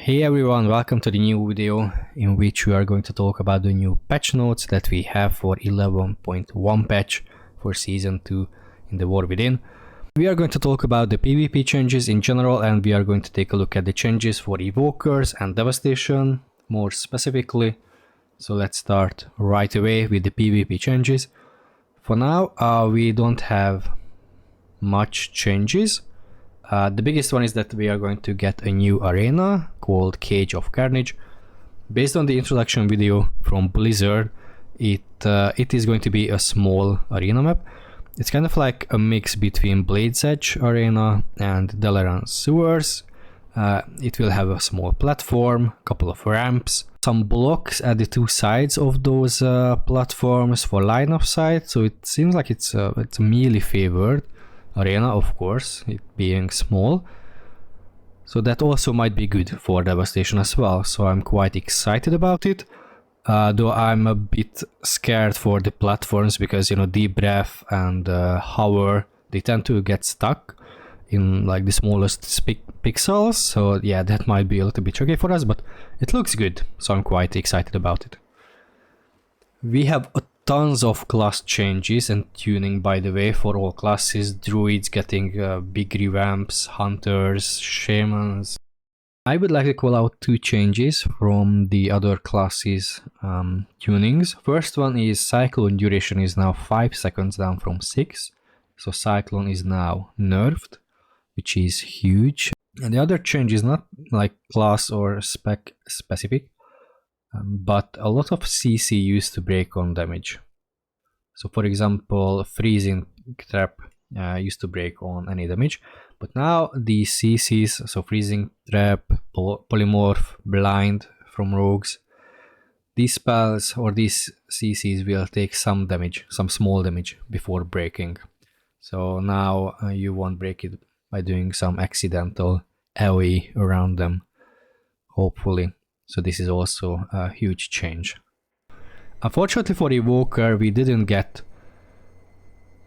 Hey everyone, welcome to the new video in which we are going to talk about the new patch notes that we have for 11.1 patch for season 2 in the War Within. We are going to talk about the PvP changes in general, and we are going to take a look at the changes for Evokers and Devastation more specifically. So let's start right away with the PvP changes. For now, we don't have much changes. The biggest one is that we are going to get a new arena called Cage of Carnage. Based on the introduction video from Blizzard, it is going to be a small arena map. It's kind of like a mix between Blade's Edge Arena and Dalaran Sewers. It will have a small platform, a couple of ramps, some blocks at the two sides of those platforms for line of sight. So it seems like it's a melee favored arena, of course, it being small. So that also might be good for Devastation as well. So I'm quite excited about it. Though I'm a bit scared for the platforms because, you know, Deep Breath and Hover, they tend to get stuck in like the smallest pixels. So yeah, that might be a little bit tricky for us, but it looks good. So I'm quite excited about it. We have tons of class changes and tuning, by the way, for all classes. Druids getting big revamps, hunters, shamans. I would like to call out two changes from the other classes tunings. First one is Cyclone duration is now 5 seconds down from 6. So Cyclone is now nerfed, which is huge. And the other change is not like class or spec specific, but a lot of CC used to break on damage. So for example, Freezing Trap used to break on any damage, but now the CCs, so Freezing Trap, Polymorph, Blind from Rogues, these spells or these CCs will take some damage, some small damage before breaking. So now you won't break it by doing some accidental AoE around them, hopefully. So this is also a huge change. Unfortunately for Evoker, we didn't get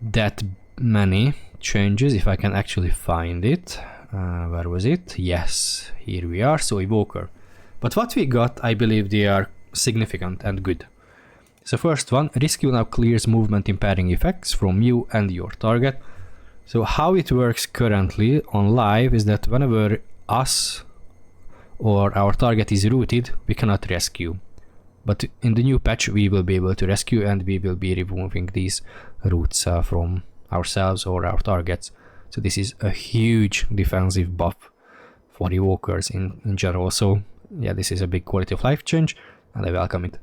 that many changes, if I can actually find it. Where was it? Yes, here we are, so Evoker. But what we got, I believe they are significant and good. So first one, Rescue now clears movement impairing effects from you and your target. So how it works currently on live is that whenever us or our target is rooted, we cannot rescue. But in the new patch we will be able to rescue, and we will be removing these roots from ourselves or our targets. So this is a huge defensive buff for Evokers in general. So yeah, this is a big quality of life change and I welcome it.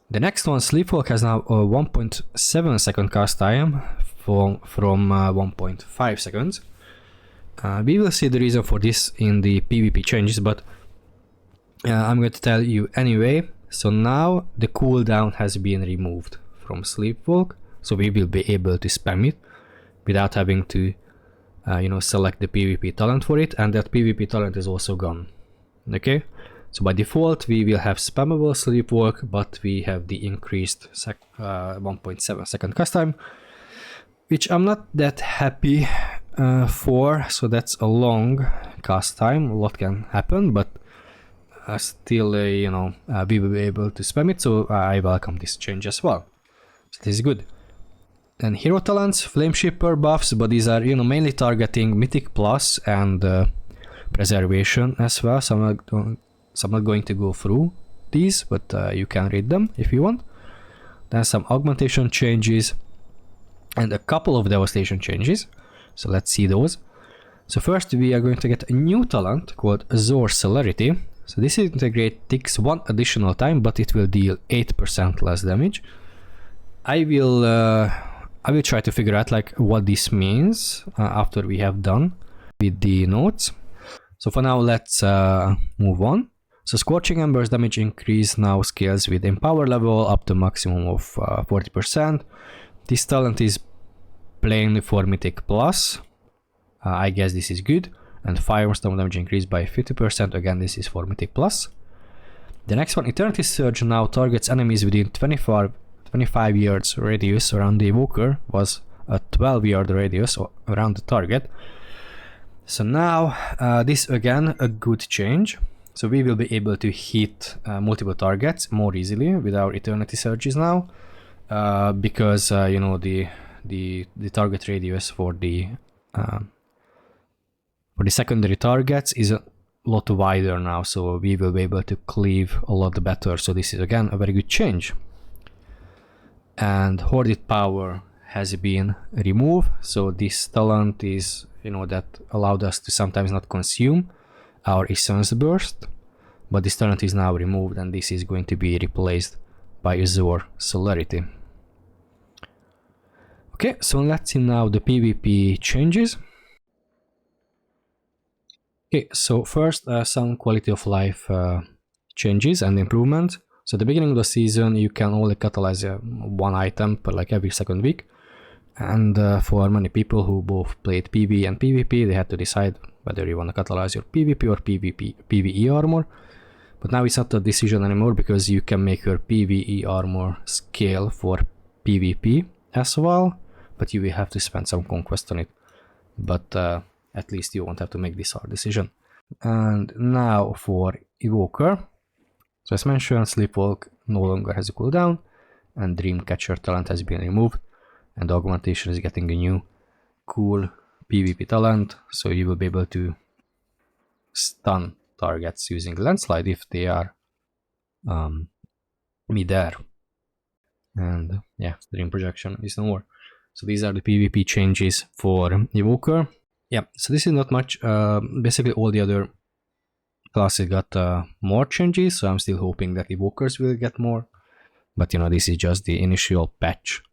The next one, Sleepwalk has now a 1.7 second cast time from 1.5 seconds. We will see the reason for this in the PvP changes, but I'm going to tell you anyway. So now the cooldown has been removed from Sleepwalk, so we will be able to spam it without having to select the PvP talent for it, and that PvP talent is also gone. Okay, so by default we will have spammable Sleepwalk, but we have the increased 1.7 second cast time, which I'm not that happy for. So that's a long cast time, a lot can happen, but still we will be able to spam it, so I welcome this change as well. So this is good. And hero talents, flame shipper buffs, but these are mainly targeting Mythic Plus and preservation as well, so I'm not going to go through these, but you can read them if you want. Then some augmentation changes and a couple of devastation changes, so let's see those. So first we are going to get a new talent called Azure Celerity. So this integrate takes 1 additional time, but it will deal 8% less damage. I will try to figure out like what this means after we have done with the notes. So for now, let's move on. So Scorching Embers damage increase now scales with Empower level up to maximum of 40%. This talent is plainly for Mythic Plus. I guess this is good. And Firestorm damage increased by 50%, again this is for Mythic Plus. The next one, Eternity Surge now targets enemies within 25 yards radius around the Evoker, was a 12-yard radius around the target. So now this again a good change. So we will be able to hit multiple targets more easily with our Eternity Surges now, because you know, the target radius for the secondary targets is a lot wider now, so we will be able to cleave a lot better. So this is again a very good change. And hoarded power has been removed, so this talent is, you know, that allowed us to sometimes not consume our essence burst, but this talent is now removed, and this is going to be replaced by Azure Celerity. Okay, so let's see now the PvP changes. Okay, so first some quality of life changes and improvements. So at the beginning of the season, you can only catalyze one item per like every second week. And for many people who both played PvE and PvP, they had to decide whether you want to catalyze your PvP or PvE armor. But now it's not a decision anymore, because you can make your PvE armor scale for PvP as well, but you will have to spend some conquest on it. But at least you won't have to make this hard decision. And now for Evoker. So as mentioned, Sleepwalk no longer has a cooldown, and Dreamcatcher talent has been removed, and Augmentation is getting a new cool PvP talent, so you will be able to stun targets using Landslide if they are mid-air. And yeah, Dream Projection is no more. So these are the PvP changes for Evoker. Yeah, so this is not much. Basically all the other classes got more changes, so I'm still hoping that Evokers will get more. But you know, this is just the initial patch.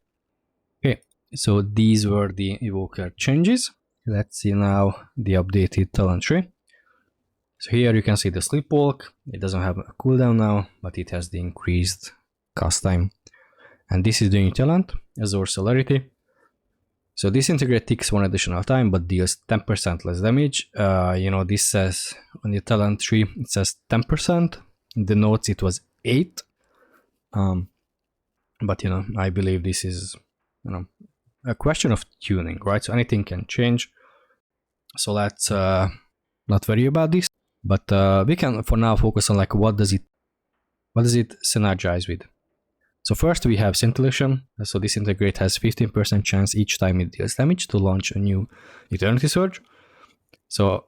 Okay, so these were the Evoker changes. Let's see now the updated talent tree. So here you can see the Sleepwalk. It doesn't have a cooldown now, but it has the increased cast time. And this is the new talent, Azure Celerity. So Disintegrate takes one additional time, but deals 10% less damage. You know, this says on the talent tree, it says 10%. In the notes, it was 8. But you know, I believe this is, you know, a question of tuning, right? So anything can change. So let's not worry about this. But we can for now focus on like what does it synergize with. So first we have Scintillation. So Disintegrate has 15% chance each time it deals damage to launch a new Eternity Surge. So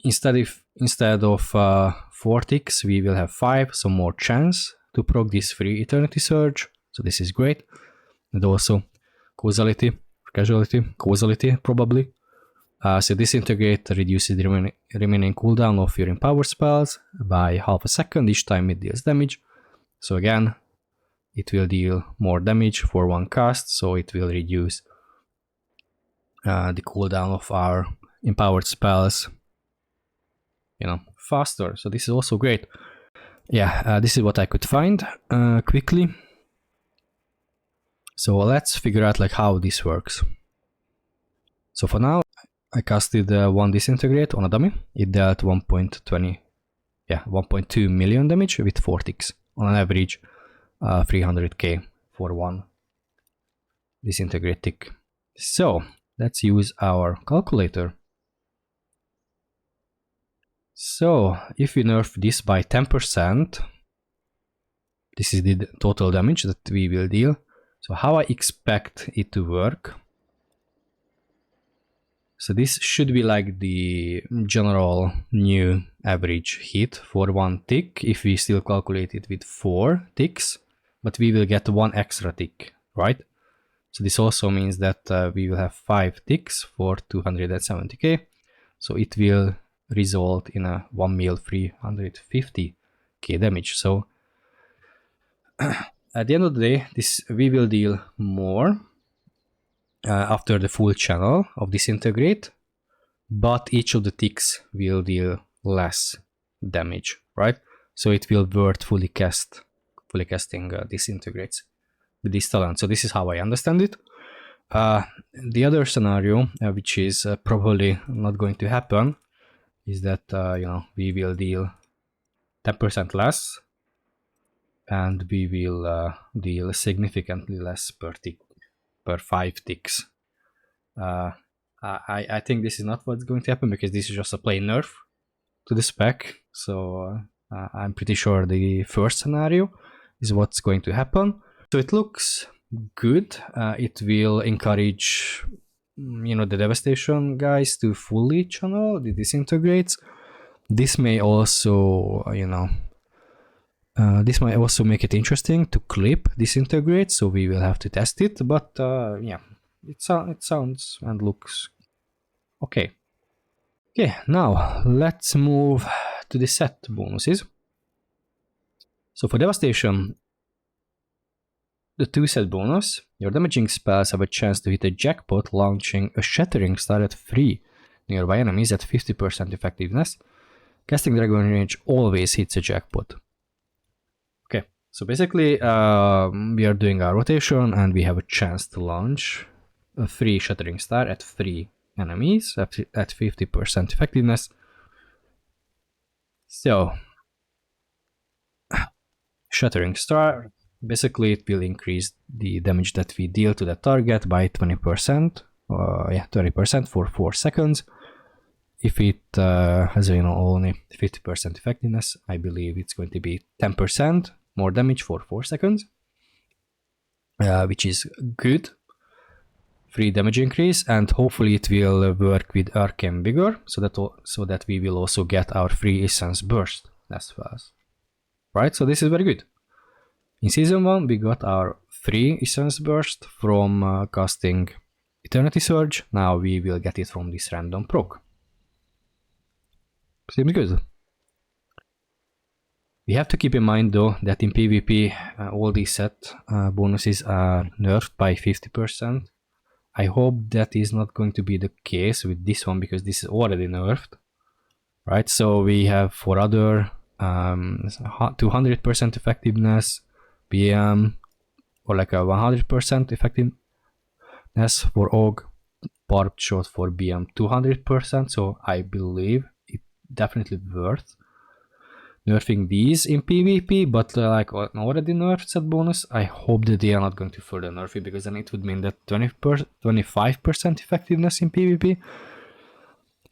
instead of 4 ticks, we will have 5, so more chance to proc this free Eternity Surge. So this is great. And also causality probably. So Disintegrate reduces the remaining cooldown of your empowered spells by half a second each time it deals damage. So again, it will deal more damage for one cast, so it will reduce the cooldown of our empowered spells, you know, faster. So this is also great. Yeah, this is what I could find quickly. So let's figure out like how this works. So for now, I casted one Disintegrate on a dummy. It dealt 1.2 million damage with 4 ticks on an average 300k for one Disintegrate tick. So let's use our calculator. So if we nerf this by 10%, this is the total damage that we will deal. So how I expect it to work. So this should be like the general new average hit for one tick if we still calculate it with 4 ticks, but we will get 1 extra tick, right? So this also means that we will have 5 ticks for 270k. So it will result in a 1,350k damage. So at the end of the day, we will deal more after the full channel of Disintegrate, but each of the ticks will deal less damage, right? So it will worth fully casting Disintegrates with this talent. So this is how I understand it. The other scenario, which is probably not going to happen, is that you know, we will deal 10% less, and we will deal significantly less per tick, per 5 ticks. I think this is not what's going to happen, because this is just a plain nerf. to the spec, so I'm pretty sure the first scenario is what's going to happen. So it looks good. It will encourage, the Devastation guys to fully channel the disintegrates. This may also, this might also make it interesting to clip disintegrate, so we will have to test it. But yeah, it sounds and looks okay. Okay, now let's move to the set bonuses. So for Devastation, the 2 set bonus, your damaging spells have a chance to hit a jackpot, launching a Shattering Star at 3 nearby enemies at 50% effectiveness. Casting Dragon Range always hits a jackpot. Okay, so basically we are doing our rotation and we have a chance to launch a 3 Shattering Star at 3 enemies at 50% effectiveness. So, Shattering Star, basically it will increase the damage that we deal to the target by 20%. 20% for 4 seconds. If it has only 50% effectiveness, I believe it's going to be 10% more damage for 4 seconds, which is good. Free damage increase, and hopefully it will work with Arcane Vigor, so that we will also get our free Essence Burst as fast. Right, so this is very good. In Season 1 we got our free Essence Burst from casting Eternity Surge. Now we will get it from this random proc. Seems good. We have to keep in mind though that in PvP all these set bonuses are nerfed by 50%. I hope that is not going to be the case with this one, because this is already nerfed. Right, so we have for other 200% effectiveness, BM, or like a 100% effectiveness for Og, Barbed Shot for BM 200%, so I believe it definitely worth nerfing these in PvP, but like already nerfed set bonus, I hope that they are not going to further nerf it, because then it would mean that 25% effectiveness in PvP,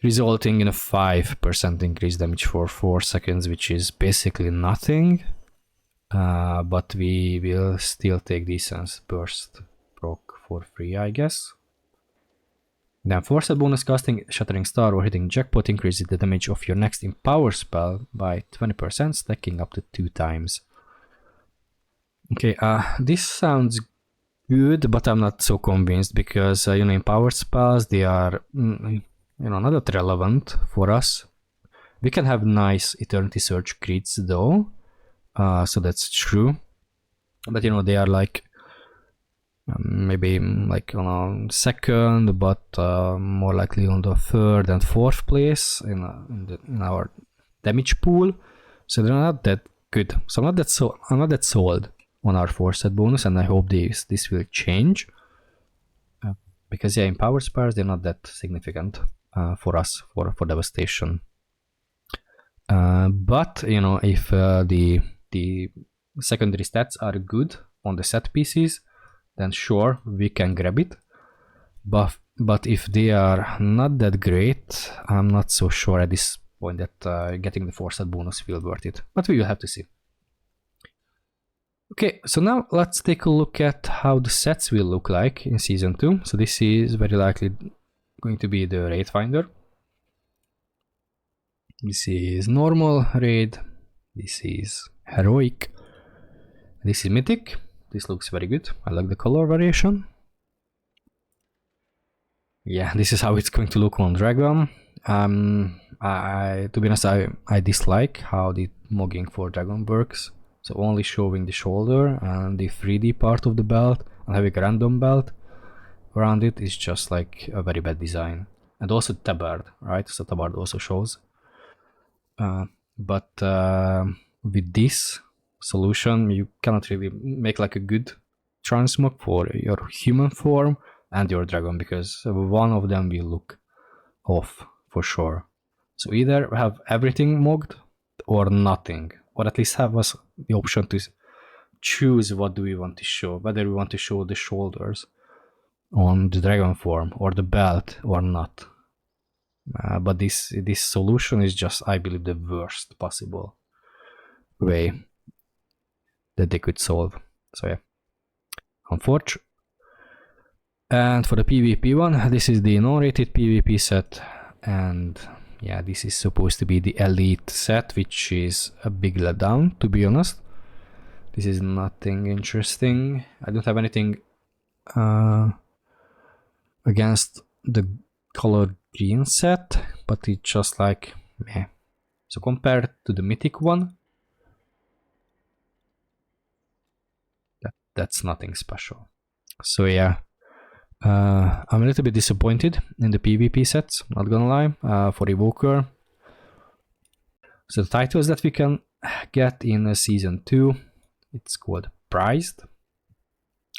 resulting in a 5% increased damage for 4 seconds, which is basically nothing. But we will still take the Essence Burst proc for free, I guess. Then forced bonus, casting Shattering Star or hitting jackpot increases the damage of your next Empower spell by 20%, stacking up to 2 times. Okay, this sounds good, but I'm not so convinced, because Empower spells, they are not that relevant for us. We can have nice Eternity Surge crits though, so that's true. But they are like maybe like on second, but more likely on the 3rd and 4th place in our damage pool. So they're not that good. So I'm not that sold on our 4-set bonus, and I hope this will change. Because yeah, in power spars they're not that significant for us for Devastation. But if the secondary stats are good on the set pieces, then sure, we can grab it. But if they are not that great, I'm not so sure at this point that getting the 4-set bonus will worth it. But we will have to see. Okay, so now let's take a look at how the sets will look like in Season 2. So this is very likely going to be the Raid Finder. This is normal raid. This is heroic. This is mythic. This looks very good. I like the color variation. Yeah, this is how it's going to look on Dragon. To be honest, I dislike how the mogging for Dragon works. So only showing the shoulder and the 3D part of the belt and having a random belt around it is just like a very bad design. And also tabard, right? So tabard also shows. But with this solution, you cannot really make like a good transmog for your human form and your dragon, because one of them will look off for sure. So either have everything mogged or nothing, or at least have us the option to choose what do we want to show, whether we want to show the shoulders on the dragon form or the belt or not. but this solution is just, I believe, the worst possible way that they could solve. So yeah, unfortunate. And for the PvP one, this is the non-rated PvP set, and yeah, this is supposed to be the elite set, which is a big letdown, to be honest. This is nothing interesting. I don't have anything against the color green set, but it's just like meh. So compared to the mythic one, that's nothing special. So yeah, I'm a little bit disappointed in the PvP sets, not gonna lie, for Evoker. So the titles that we can get in Season 2, it's called Prized.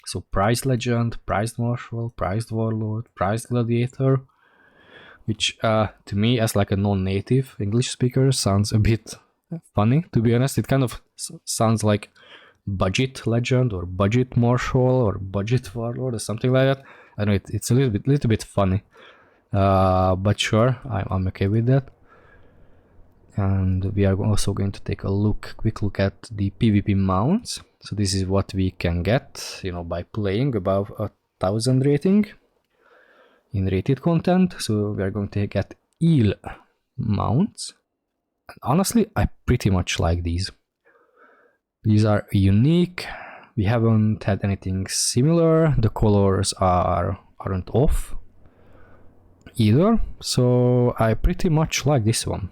So Prized Legend, Prized Marshal, Prized Warlord, Prized Gladiator, which to me, as like a non-native English speaker, sounds a bit funny, to be honest. It kind of sounds like Budget Legend or Budget Marshal or Budget Warlord or something like that. I know it's a little bit funny, but sure, I'm okay with that. And we are also going to take a quick look at the PvP mounts. So this is what we can get, you know, by playing above 1000 rating in rated content. So we are going to get eel mounts. And honestly, I pretty much like these. These are unique. We haven't had anything similar. The colors aren't off either. So I pretty much like this one.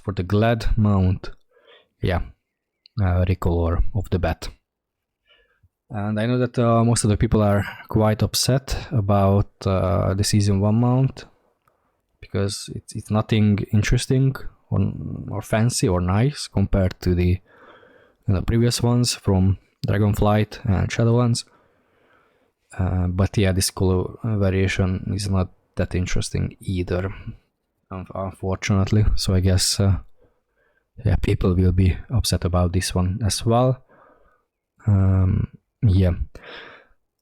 For the Glad mount, yeah, recolor of the bat. And I know that most of the people are quite upset about the Season 1 mount, because it's nothing interesting or fancy or nice compared to the previous ones from Dragonflight and Shadowlands. But yeah, this color variation is not that interesting either, unfortunately. So I guess yeah, people will be upset about this one as well. Yeah.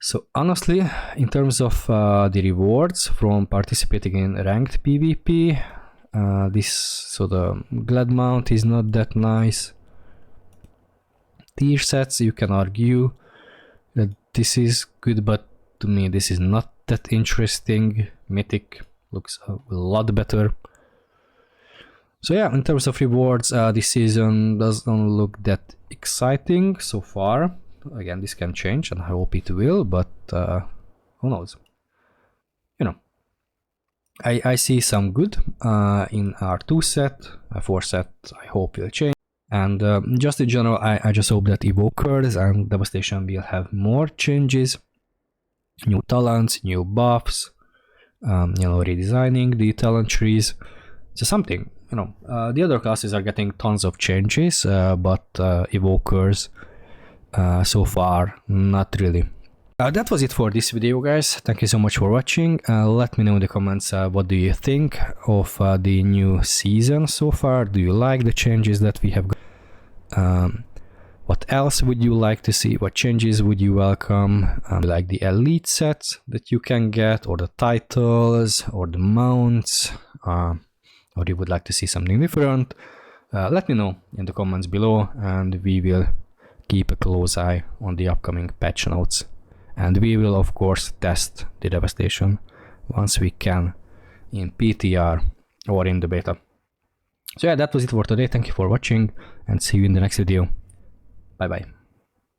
So honestly, in terms of the rewards from participating in ranked PvP, the Glad mount is not that nice. Tier sets, you can argue that this is good, but to me this is not that interesting. Mythic looks a lot better. So yeah, in terms of rewards, this season doesn't look that exciting so far. Again, this can change, and I hope it will, but who knows? You know, I see some good in R2 set, 4 set I hope will change. And just in general, I just hope that Evokers and Devastation will have more changes, new talents, new buffs, redesigning the talent trees. So something, the other classes are getting tons of changes, but Evokers so far not really. That was it for this video, guys. Thank you so much for watching. Let me know in the comments what do you think of the new season so far. Do you like the changes that we have got? What else would you like to see? What changes would you welcome? Like the elite sets that you can get, or the titles, or the mounts, or you would like to see something different? Let me know in the comments below, and we will keep a close eye on the upcoming patch notes. And we will of course test the Devastation once we can in PTR or in the beta. So yeah, that was it for today. Thank you for watching, and see you in the next video. Bye bye.